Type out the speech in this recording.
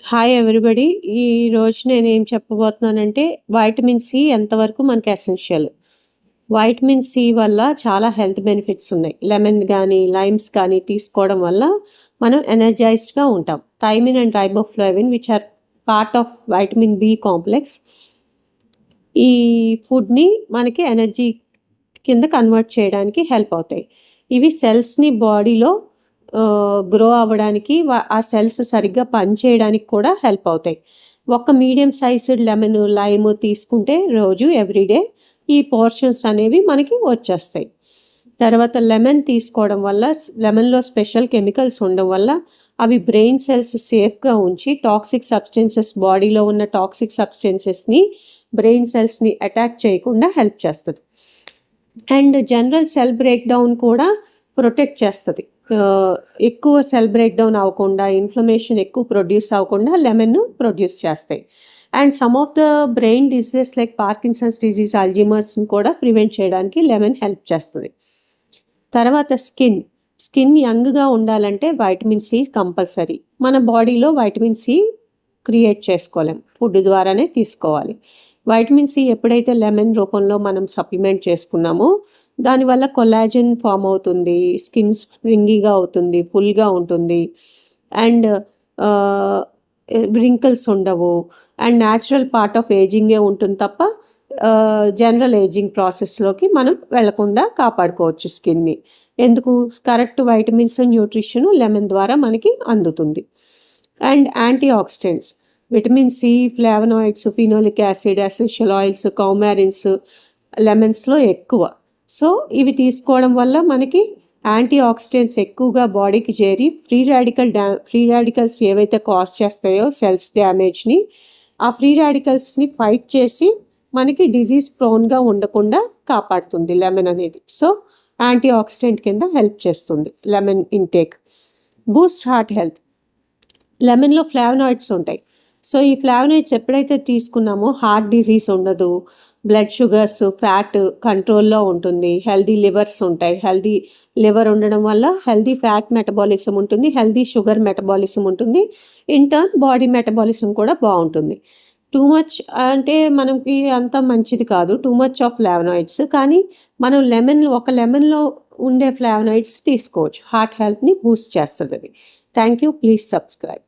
Hi everybody. ఈరోజు నేనేం చెప్పబోతున్నానంటే, vitamin C ఎంతవరకు మనకి ఎసెన్షియల్. వైటమిన్ సి వల్ల చాలా హెల్త్ బెనిఫిట్స్ ఉన్నాయి. లెమన్ గానీ, లైమ్స్ కానీ తీసుకోవడం వల్ల మనం ఎనర్జైజ్డ్‌గా ఉంటాం. Thiamine and riboflavin which are part of vitamin B complex ఈ ఫుడ్‌ని మనకి ఎనర్జీ కింద కన్వర్ట్ చేయడానికి హెల్ప్ అవుతాయి. ఇవి సెల్స్‌ని బాడీలో గ్రో అవ్వడానికి ఆ సెల్స్ సరిగ్గా పనిచేయడానికి కూడా హెల్ప్ అవుతాయి. ఒక మీడియం సైజ్డ్ లెమన్, లైమ్ తీసుకుంటే రోజు ఎవ్రీడే ఈ పోర్షన్స్ అనేవి మనకి వచ్చేస్తాయి. తర్వాత లెమన్ తీసుకోవడం వల్ల లెమన్‌లో స్పెషల్ కెమికల్స్ ఉండడం వల్ల అవి బ్రెయిన్ సెల్స్ సేఫ్‌గా ఉంచి టాక్సిక్ సబ్స్టెన్సెస్ బాడీలో ఉన్న టాక్సిక్ సబ్స్టెన్సెస్‌ని బ్రెయిన్ సెల్స్‌ని అటాక్ చేయకుండా హెల్ప్ చేస్తుంది. And general cell breakdown కూడా ప్రొటెక్ట్ చేస్తుంది. ఎక్కువ సెల్ బ్రేక్ డౌన్ అవ్వకుండా, ఇన్ఫ్లమేషన్ ఎక్కువ ప్రొడ్యూస్ అవ్వకుండా లెమన్ ప్రొడ్యూస్ చేస్తాయి. And some of the brain diseases like Parkinson's disease, అల్జీమర్స్ని కూడా ప్రివెంట్ చేయడానికి లెమన్ హెల్ప్ చేస్తుంది. తర్వాత స్కిన్ యంగ్గా ఉండాలంటే వైటమిన్ సి కంపల్సరీ. మన బాడీలో వైటమిన్ సి క్రియేట్ చేసుకోలేం, ఫుడ్ ద్వారానే తీసుకోవాలి. వైటమిన్ సి ఎప్పుడైతే లెమన్ రూపంలో మనం సప్లిమెంట్ చేసుకున్నామో దానివల్ల కొల్లాజన్ ఫామ్ అవుతుంది, స్కిన్ స్ప్రింగీగా అవుతుంది, ఫుల్గా ఉంటుంది, అండ్ రింకిల్స్ ఉండవు, అండ్ న్యాచురల్ పార్ట్ ఆఫ్ ఏజింగే ఉంటుంది తప్ప జనరల్ ఏజింగ్ ప్రాసెస్లోకి మనం వెళ్లకుండా కాపాడుకోవచ్చు స్కిన్ని. ఎందుకు? కరెక్ట్ వైటమిన్స్ న్యూట్రిషన్ లెమన్ ద్వారా మనకి అందుతుంది. And antioxidants, vitamin C, flavonoids, phenolic acid, essential oils, coumarins లెమన్స్లో ఎక్కువ. సో ఇవి తీసుకోవడం వల్ల మనకి యాంటీ ఆక్సిడెంట్స్ ఎక్కువగా బాడీకి చేరి ఫ్రీ రాడికల్స్ ఏవైతే కాజ్ చేస్తాయో సెల్స్ డ్యామేజ్ని, ఆ ఫ్రీ రాడికల్స్ని ఫైట్ చేసి మనకి డిజీజ్ ప్రోన్గా ఉండకుండా కాపాడుతుంది లెమన్ అనేది. సో యాంటీ ఆక్సిడెంట్ కింద హెల్ప్ చేస్తుంది lemon intake. Boost heart health, లెమన్లో ఫ్లావనాయిడ్స్ ఉంటాయి. సో ఈ ఫ్లావనాయిడ్స్ ఎప్పుడైతే తీసుకున్నామో హార్ట్ డిజీజ్ ఉండదు, బ్లడ్ షుగర్స్, ఫ్యాట్ కంట్రోల్లో ఉంటుంది, హెల్దీ లివర్స్ ఉంటాయి. హెల్దీ లివర్ ఉండడం వల్ల హెల్దీ ఫ్యాట్ మెటబాలిజం ఉంటుంది, హెల్దీ షుగర్ మెటబాలిజం ఉంటుంది, ఇన్ టర్న్ బాడీ మెటబాలిజం కూడా బాగుంటుంది. టూ మచ్ అంటే మనకి అంత మంచిది కాదు టూ మచ్ ఆఫ్ ఫ్లావనాయిడ్స్, కానీ మనం ఒక లెమన్లో ఉండే ఫ్లావనాయిడ్స్ తీసుకోవచ్చు. హార్ట్ హెల్త్ని బూస్ట్ చేస్తుంది అది. Thank you. Please subscribe.